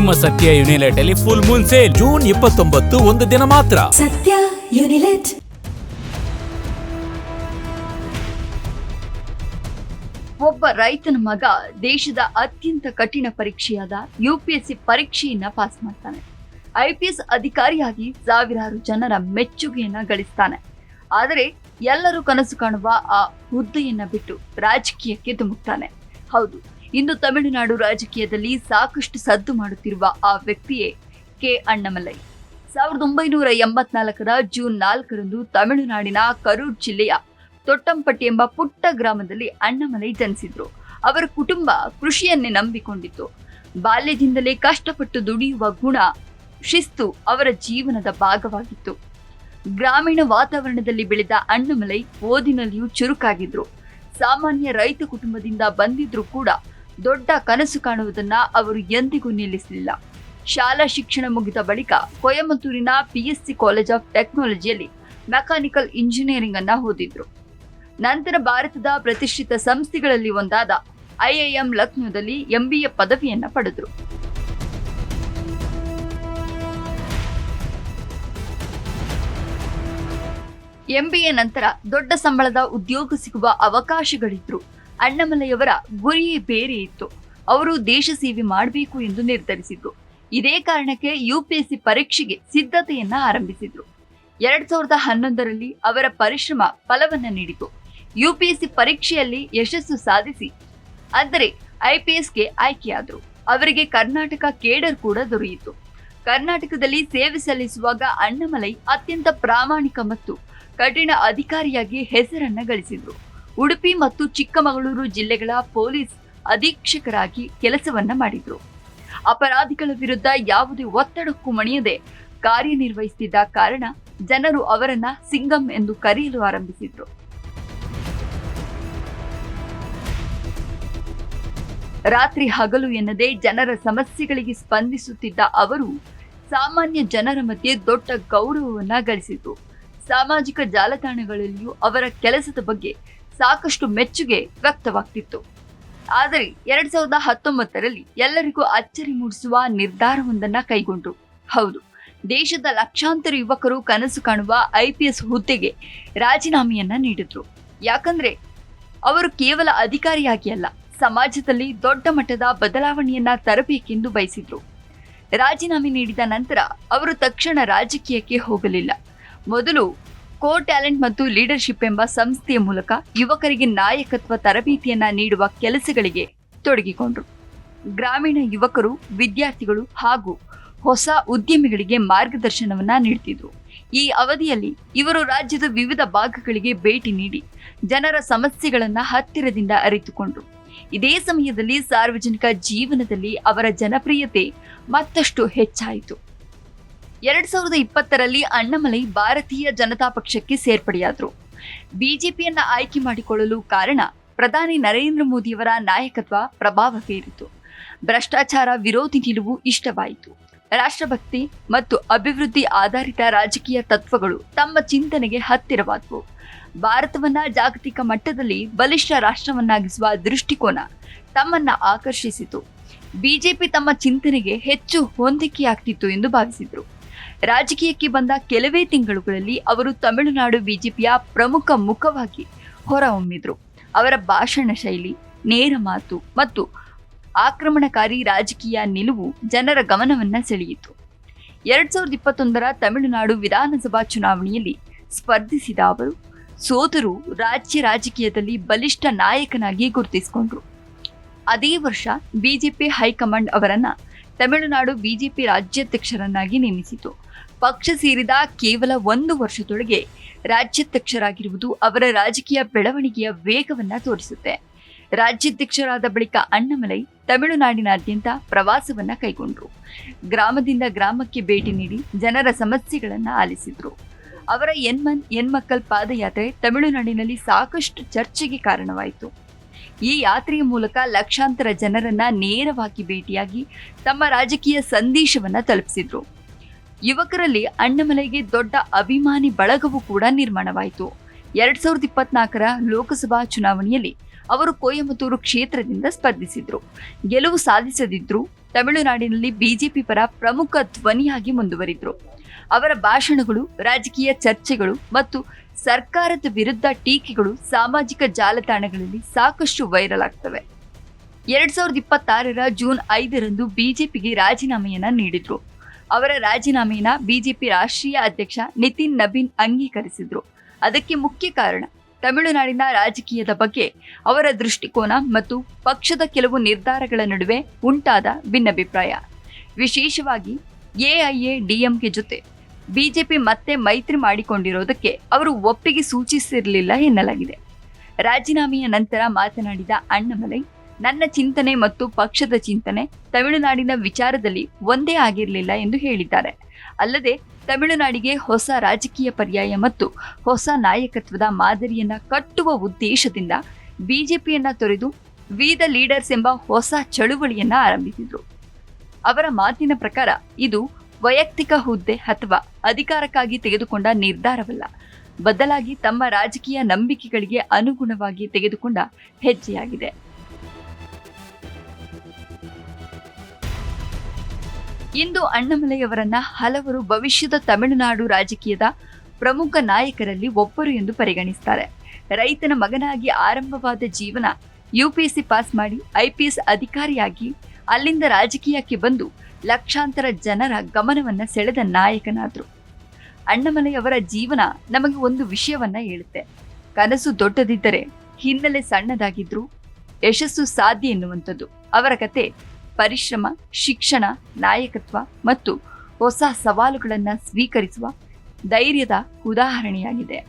ನಿಮ್ಮ ಸತ್ಯ ಯುನಿಲೆಟ್ ಅಲ್ಲಿ ಫುಲ್ ಮೂನ್ ಸೇಲ್ ಜೂನ್ 29 ಒಂದು ದಿನ ಮಾತ್ರ. ಸತ್ಯ ಯುನಿಲೆಟ್. ಒಬ್ಬ ರೈತನ ಮಗ ದೇಶದ ಅತ್ಯಂತ ಕಠಿಣ ಪರೀಕ್ಷೆಯಾದ ಯುಪಿಎಸ್ಸಿ ಪರೀಕ್ಷೆಯನ್ನ ಪಾಸ್ ಮಾಡ್ತಾನೆ. ಐಪಿಎಸ್ ಅಧಿಕಾರಿಯಾಗಿ ಸಾವಿರಾರು ಜನರ ಮೆಚ್ಚುಗೆಯನ್ನ ಗಳಿಸ್ತಾನೆ. ಆದರೆ ಎಲ್ಲರೂ ಕನಸು ಕಾಣುವ ಆ ಹುದ್ದೆಯನ್ನ ಬಿಟ್ಟು ರಾಜಕೀಯಕ್ಕೆ ಧುಮುಕ್ತಾನೆ. ಹೌದು, ಇಂದು ತಮಿಳುನಾಡು ರಾಜಕೀಯದಲ್ಲಿ ಸಾಕಷ್ಟು ಸದ್ದು ಮಾಡುತ್ತಿರುವ ಆ ವ್ಯಕ್ತಿಯೇ ಕೆ ಅಣ್ಣಾಮಲೈ. 1984 ಜೂನ್ 4 ತಮಿಳುನಾಡಿನ ಕರೂರ್ ಜಿಲ್ಲೆಯ ತೊಟ್ಟಂಪಟ್ಟಿ ಎಂಬ ಪುಟ್ಟ ಗ್ರಾಮದಲ್ಲಿ ಅಣ್ಣಾಮಲೈ ಜನಿಸಿದ್ರು. ಅವರ ಕುಟುಂಬ ಕೃಷಿಯನ್ನೇ ನಂಬಿಕೊಂಡಿತ್ತು. ಬಾಲ್ಯದಿಂದಲೇ ಕಷ್ಟಪಟ್ಟು ದುಡಿಯುವ ಗುಣ, ಶಿಸ್ತು ಅವರ ಜೀವನದ ಭಾಗವಾಗಿತ್ತು. ಗ್ರಾಮೀಣ ವಾತಾವರಣದಲ್ಲಿ ಬೆಳೆದ ಅಣ್ಣಾಮಲೈ ಓದಿನಲ್ಲಿಯೂ ಚುರುಕಾಗಿದ್ರು. ಸಾಮಾನ್ಯ ರೈತ ಕುಟುಂಬದಿಂದ ಬಂದಿದ್ರೂ ಕೂಡ ದೊಡ್ಡ ಕನಸು ಕಾಣುವುದನ್ನ ಅವರು ಎಂದಿಗೂ ನಿಲ್ಲಿಸಲಿಲ್ಲ. ಶಾಲಾ ಶಿಕ್ಷಣ ಮುಗಿದ ಬಳಿಕ ಕೊಯಮತ್ತೂರಿನ ಪಿಎಸ್ಸಿ ಕಾಲೇಜ್ ಆಫ್ ಟೆಕ್ನಾಲಜಿಯಲ್ಲಿ ಮೆಕ್ಯಾನಿಕಲ್ ಇಂಜಿನಿಯರಿಂಗ್ ಅನ್ನ ಓದಿದ್ರು. ನಂತರ ಭಾರತದ ಪ್ರತಿಷ್ಠಿತ ಸಂಸ್ಥೆಗಳಲ್ಲಿ ಒಂದಾದ ಐಐಎಂ ಲಕ್ನೋದಲ್ಲಿ ಎಂಬಿಎ ಪದವಿಯನ್ನ ಪಡೆದರು. ಎಂಬಿಎ ನಂತರ ದೊಡ್ಡ ಸಂಬಳದ ಉದ್ಯೋಗ ಸಿಗುವ ಅವಕಾಶಗಳಿದ್ರು. ಅಣ್ಣಾಮಲೈಯವರ ಗುರಿಯೇ ಬೇರೆ ಇತ್ತು. ಅವರು ದೇಶ ಸೇವೆ ಮಾಡಬೇಕು ಎಂದು ನಿರ್ಧರಿಸಿದ್ರು. ಇದೇ ಕಾರಣಕ್ಕೆ ಯುಪಿಎಸ್ಸಿ ಪರೀಕ್ಷೆಗೆ ಸಿದ್ಧತೆಯನ್ನ ಆರಂಭಿಸಿದ್ರು. 2011ರಲ್ಲಿ ಅವರ ಪರಿಶ್ರಮ ಫಲವನ್ನ ನೀಡಿತು. ಯುಪಿಎಸ್ಸಿ ಪರೀಕ್ಷೆಯಲ್ಲಿ ಯಶಸ್ಸು ಸಾಧಿಸಿ ಅಂದರೆ ಐಪಿಎಸ್ಗೆ ಆಯ್ಕೆಯಾದರು. ಅವರಿಗೆ ಕರ್ನಾಟಕ ಕೇಡರ್ ಕೂಡ ದೊರೆಯಿತು. ಕರ್ನಾಟಕದಲ್ಲಿ ಸೇವೆ ಸಲ್ಲಿಸುವಾಗ ಅಣ್ಣಾಮಲೈ ಅತ್ಯಂತ ಪ್ರಾಮಾಣಿಕ ಮತ್ತು ಕಠಿಣ ಅಧಿಕಾರಿಯಾಗಿ ಹೆಸರನ್ನ ಗಳಿಸಿದ್ರು. ಉಡುಪಿ ಮತ್ತು ಚಿಕ್ಕಮಗಳೂರು ಜಿಲ್ಲೆಗಳ ಪೊಲೀಸ್ ಅಧೀಕ್ಷಕರಾಗಿ ಕೆಲಸವನ್ನ ಮಾಡಿದ್ರು. ಅಪರಾಧಿಗಳ ವಿರುದ್ಧ ಯಾವುದೇ ಒತ್ತಡಕ್ಕೂ ಮಣಿಯದೆ ಕಾರ್ಯನಿರ್ವಹಿಸುತ್ತಿದ್ದ ಕಾರಣ ಜನರು ಅವರನ್ನ ಸಿಂಗಂ ಎಂದು ಕರೆಯಲು ಆರಂಭಿಸಿದ್ರು. ರಾತ್ರಿ ಹಗಲು ಎನ್ನದೇ ಜನರ ಸಮಸ್ಯೆಗಳಿಗೆ ಸ್ಪಂದಿಸುತ್ತಿದ್ದ ಅವರು ಸಾಮಾನ್ಯ ಜನರ ಮಧ್ಯೆ ದೊಡ್ಡ ಗೌರವವನ್ನ ಗಳಿಸಿದ್ರು. ಸಾಮಾಜಿಕ ಜಾಲತಾಣಗಳಲ್ಲಿಯೂ ಅವರ ಕೆಲಸದ ಬಗ್ಗೆ ಸಾಕಷ್ಟು ಮೆಚ್ಚುಗೆ ವ್ಯಕ್ತವಾಗ್ತಿತ್ತು. ಆದರೆ 2019ರಲ್ಲಿ ಎಲ್ಲರಿಗೂ ಅಚ್ಚರಿ ಮೂಡಿಸುವ ನಿರ್ಧಾರವೊಂದನ್ನ ಕೈಗೊಂಡ್ರು. ಹೌದು, ದೇಶದ ಲಕ್ಷಾಂತರ ಯುವಕರು ಕನಸು ಕಾಣುವ ಐಪಿಎಸ್ ಹುದ್ದೆಗೆ ರಾಜೀನಾಮೆಯನ್ನ ನೀಡಿದ್ರು. ಯಾಕಂದ್ರೆ ಅವರು ಕೇವಲ ಅಧಿಕಾರಿಯಾಗಿ ಅಲ್ಲ, ಸಮಾಜದಲ್ಲಿ ದೊಡ್ಡ ಮಟ್ಟದ ಬದಲಾವಣೆಯನ್ನ ತರಬೇಕೆಂದು ಬಯಸಿದ್ರು. ರಾಜೀನಾಮೆ ನೀಡಿದ ನಂತರ ಅವರು ತಕ್ಷಣ ರಾಜಕೀಯಕ್ಕೆ ಹೋಗಲಿಲ್ಲ. ಮೊದಲು ಕೋ ಟ್ಯಾಲೆಂಟ್ ಮತ್ತು ಲೀಡರ್ಶಿಪ್ ಎಂಬ ಸಂಸ್ಥೆಯ ಮೂಲಕ ಯುವಕರಿಗೆ ನಾಯಕತ್ವ ತರಬೇತಿಯನ್ನ ನೀಡುವ ಕೆಲಸಗಳಿಗೆ ತೊಡಗಿಕೊಂಡ್ರು. ಗ್ರಾಮೀಣ ಯುವಕರು, ವಿದ್ಯಾರ್ಥಿಗಳು ಹಾಗೂ ಹೊಸ ಉದ್ಯಮಿಗಳಿಗೆ ಮಾರ್ಗದರ್ಶನವನ್ನ ನೀಡುತ್ತಿದ್ರು. ಈ ಅವಧಿಯಲ್ಲಿ ಇವರು ರಾಜ್ಯದ ವಿವಿಧ ಭಾಗಗಳಿಗೆ ಭೇಟಿ ನೀಡಿ ಜನರ ಸಮಸ್ಯೆಗಳನ್ನ ಹತ್ತಿರದಿಂದ ಅರಿತುಕೊಂಡ್ರು. ಇದೇ ಸಮಯದಲ್ಲಿ ಸಾರ್ವಜನಿಕ ಜೀವನದಲ್ಲಿ ಅವರ ಜನಪ್ರಿಯತೆ ಮತ್ತಷ್ಟು ಹೆಚ್ಚಾಯಿತು. 2020ರಲ್ಲಿ ಅಣ್ಣಾಮಲೈ ಭಾರತೀಯ ಜನತಾ ಪಕ್ಷಕ್ಕೆ ಸೇರ್ಪಡೆಯಾದರು. ಬಿಜೆಪಿಯನ್ನ ಆಯ್ಕೆ ಮಾಡಿಕೊಳ್ಳಲು ಕಾರಣ ಪ್ರಧಾನಿ ನರೇಂದ್ರ ಮೋದಿಯವರ ನಾಯಕತ್ವ ಪ್ರಭಾವ ಬೀರಿತು. ಭ್ರಷ್ಟಾಚಾರ ವಿರೋಧಿ ನಿಲುವು ಇಷ್ಟವಾಯಿತು. ರಾಷ್ಟ್ರಭಕ್ತಿ ಮತ್ತು ಅಭಿವೃದ್ಧಿ ಆಧಾರಿತ ರಾಜಕೀಯ ತತ್ವಗಳು ತಮ್ಮ ಚಿಂತನೆಗೆ ಹತ್ತಿರವಾದವು. ಭಾರತವನ್ನ ಜಾಗತಿಕ ಮಟ್ಟದಲ್ಲಿ ಬಲಿಷ್ಠ ರಾಷ್ಟ್ರವನ್ನಾಗಿಸುವ ದೃಷ್ಟಿಕೋನ ತಮ್ಮನ್ನ ಆಕರ್ಷಿಸಿತು. ಬಿಜೆಪಿ ತಮ್ಮ ಚಿಂತನೆಗೆ ಹೆಚ್ಚು ಹೊಂದಿಕೆಯಾಗ್ತಿತ್ತು ಎಂದು ಭಾವಿಸಿದ್ರು. ರಾಜಕೀಯಕ್ಕೆ ಬಂದ ಕೆಲವೇ ತಿಂಗಳುಗಳಲ್ಲಿ ಅವರು ತಮಿಳುನಾಡು ಬಿಜೆಪಿಯ ಪ್ರಮುಖ ಮುಖವಾಗಿ ಹೊರಹೊಮ್ಮಿದ್ರು. ಅವರ ಭಾಷಣ ಶೈಲಿ, ನೇರ ಮಾತು ಮತ್ತು ಆಕ್ರಮಣಕಾರಿ ರಾಜಕೀಯ ನಿಲುವು ಜನರ ಗಮನವನ್ನ ಸೆಳೆಯಿತು. 2021ರ ತಮಿಳುನಾಡು ವಿಧಾನಸಭಾ ಚುನಾವಣೆಯಲ್ಲಿ ಸ್ಪರ್ಧಿಸಿದ ಅವರು ಸೋತರೂ ರಾಜ್ಯ ರಾಜಕೀಯದಲ್ಲಿ ಬಲಿಷ್ಠ ನಾಯಕನಾಗಿ ಗುರುತಿಸಿಕೊಂಡ್ರು. ಅದೇ ವರ್ಷ ಬಿಜೆಪಿ ಹೈಕಮಾಂಡ್ ಅವರನ್ನ ತಮಿಳುನಾಡು ಬಿಜೆಪಿ ರಾಜ್ಯಾಧ್ಯಕ್ಷರನ್ನಾಗಿ ನೇಮಿಸಿತು. ಪಕ್ಷ ಸೇರಿದ ಕೇವಲ 1 ವರ್ಷದೊಳಗೆ ರಾಜ್ಯಾಧ್ಯಕ್ಷರಾಗಿರುವುದು ಅವರ ರಾಜಕೀಯ ಬೆಳವಣಿಗೆಯ ವೇಗವನ್ನ ತೋರಿಸುತ್ತೆ. ರಾಜ್ಯಾಧ್ಯಕ್ಷರಾದ ಬಳಿಕ ಅಣ್ಣಾಮಲೈ ತಮಿಳುನಾಡಿನಾದ್ಯಂತ ಪ್ರವಾಸವನ್ನ ಕೈಗೊಂಡ್ರು. ಗ್ರಾಮದಿಂದ ಗ್ರಾಮಕ್ಕೆ ಭೇಟಿ ನೀಡಿ ಜನರ ಸಮಸ್ಯೆಗಳನ್ನ ಆಲಿಸಿದ್ರು. ಅವರ ಎನ್ಮಕ್ಕಲ್ ಪಾದಯಾತ್ರೆ ತಮಿಳುನಾಡಿನಲ್ಲಿ ಸಾಕಷ್ಟು ಚರ್ಚೆಗೆ ಕಾರಣವಾಯಿತು. ಈ ಯಾತ್ರೆಯ ಮೂಲಕ ಲಕ್ಷಾಂತರ ಜನರನ್ನ ನೇರವಾಗಿ ಭೇಟಿಯಾಗಿ ತಮ್ಮ ರಾಜಕೀಯ ಸಂದೇಶವನ್ನ ತಲುಪಿಸಿದ್ರು. ಯುವಕರಲ್ಲಿ ಅಣ್ಣಾಮಲೈಗೆ ದೊಡ್ಡ ಅಭಿಮಾನಿ ಬಳಗವೂ ಕೂಡ ನಿರ್ಮಾಣವಾಯಿತು. 2024ರ ಲೋಕಸಭಾ ಚುನಾವಣೆಯಲ್ಲಿ ಅವರು ಕೊಯಮತ್ತೂರು ಕ್ಷೇತ್ರದಿಂದ ಸ್ಪರ್ಧಿಸಿದ್ರು. ಗೆಲುವು ಸಾಧಿಸದಿದ್ರು ತಮಿಳುನಾಡಿನಲ್ಲಿ ಬಿಜೆಪಿ ಪರ ಪ್ರಮುಖ ಧ್ವನಿಯಾಗಿ ಮುಂದುವರಿದ್ರು. ಅವರ ಭಾಷಣಗಳು, ರಾಜಕೀಯ ಚರ್ಚೆಗಳು ಮತ್ತು ಸರ್ಕಾರದ ವಿರುದ್ಧ ಟೀಕೆಗಳು ಸಾಮಾಜಿಕ ಜಾಲತಾಣಗಳಲ್ಲಿ ಸಾಕಷ್ಟು ವೈರಲ್ ಆಗ್ತವೆ. 2026 ಜೂನ್ 5 ಬಿಜೆಪಿಗೆ ರಾಜೀನಾಮೆಯನ್ನ ನೀಡಿದ್ರು. ಅವರ ರಾಜೀನಾಮೆಯನ್ನ ಬಿಜೆಪಿ ರಾಷ್ಟ್ರೀಯ ಅಧ್ಯಕ್ಷ ನಿತಿನ್ ನಬೀನ್ ಅಂಗೀಕರಿಸಿದ್ರು. ಅದಕ್ಕೆ ಮುಖ್ಯ ಕಾರಣ ತಮಿಳುನಾಡಿನ ರಾಜಕೀಯದ ಬಗ್ಗೆ ಅವರ ದೃಷ್ಟಿಕೋನ ಮತ್ತು ಪಕ್ಷದ ಕೆಲವು ನಿರ್ಧಾರಗಳ ನಡುವೆ ಉಂಟಾದ ಭಿನ್ನಾಭಿಪ್ರಾಯ. ವಿಶೇಷವಾಗಿ ಎಐಎಡಿಎಂಕೆ ಜೊತೆ ಬಿಜೆಪಿ ಮತ್ತೆ ಮೈತ್ರಿ ಮಾಡಿಕೊಂಡಿರೋದಕ್ಕೆ ಅವರು ಒಪ್ಪಿಗೆ ಸೂಚಿಸಿರಲಿಲ್ಲ ಎನ್ನಲಾಗಿದೆ. ರಾಜೀನಾಮೆಯ ನಂತರ ಮಾತನಾಡಿದ ಅಣ್ಣಾಮಲೈ, ನನ್ನ ಚಿಂತನೆ ಮತ್ತು ಪಕ್ಷದ ಚಿಂತನೆ ತಮಿಳುನಾಡಿನ ವಿಚಾರದಲ್ಲಿ ಒಂದೇ ಆಗಿರಲಿಲ್ಲ ಎಂದು ಹೇಳಿದ್ದಾರೆ. ಅಲ್ಲದೆ ತಮಿಳುನಾಡಿಗೆ ಹೊಸ ರಾಜಕೀಯ ಪರ್ಯಾಯ ಮತ್ತು ಹೊಸ ನಾಯಕತ್ವದ ಮಾದರಿಯನ್ನ ಕಟ್ಟುವ ಉದ್ದೇಶದಿಂದ ಬಿಜೆಪಿಯನ್ನ ತೊರೆದು ವಿ ದ ಲೀಡರ್ಸ್ ಎಂಬ ಹೊಸ ಚಳುವಳಿಯನ್ನ ಆರಂಭಿಸಿದ್ರು. ಅವರ ಮಾತಿನ ಪ್ರಕಾರ ಇದು ವೈಯಕ್ತಿಕ ಹುದ್ದೆ ಅಥವಾ ಅಧಿಕಾರಕ್ಕಾಗಿ ತೆಗೆದುಕೊಂಡ ನಿರ್ಧಾರವಲ್ಲ, ಬದಲಾಗಿ ತಮ್ಮ ರಾಜಕೀಯ ನಂಬಿಕೆಗಳಿಗೆ ಅನುಗುಣವಾಗಿ ತೆಗೆದುಕೊಂಡ ಹೆಜ್ಜೆಯಾಗಿದೆ. ಇಂದು ಅಣ್ಣಾಮಲೈ ಅವರನ್ನ ಹಲವರು ಭವಿಷ್ಯದ ತಮಿಳುನಾಡು ರಾಜಕೀಯದ ಪ್ರಮುಖ ನಾಯಕರಲ್ಲಿ ಒಬ್ಬರು ಎಂದು ಪರಿಗಣಿಸುತ್ತಾರೆ. ರೈತನ ಮಗನಾಗಿ ಆರಂಭವಾದ ಜೀವನ ಯುಪಿಎಸ್ಸಿ ಪಾಸ್ ಮಾಡಿ ಐಪಿಎಸ್ ಅಧಿಕಾರಿಯಾಗಿ ಅಲ್ಲಿಂದ ರಾಜಕೀಯಕ್ಕೆ ಬಂದು ಲಕ್ಷಾಂತರ ಜನರ ಗಮನವನ್ನ ಸೆಳೆದ ನಾಯಕನಾದ್ರು. ಅಣ್ಣಾಮಲೈ ಅವರ ಜೀವನ ನಮಗೆ ಒಂದು ವಿಷಯವನ್ನ ಹೇಳುತ್ತೆ. ಕನಸು ದೊಡ್ಡದಿದ್ದರೆ ಹಿನ್ನೆಲೆ ಸಣ್ಣದಾಗಿದ್ರು ಯಶಸ್ಸು ಸಾಧ್ಯ ಎನ್ನುವಂಥದ್ದು. ಅವರ ಕತೆ ಪರಿಶ್ರಮ, ಶಿಕ್ಷಣ, ನಾಯಕತ್ವ ಮತ್ತು ಹೊಸ ಸವಾಲುಗಳನ್ನು ಸ್ವೀಕರಿಸುವ ಧೈರ್ಯದ ಉದಾಹರಣೆಯಾಗಿದೆ.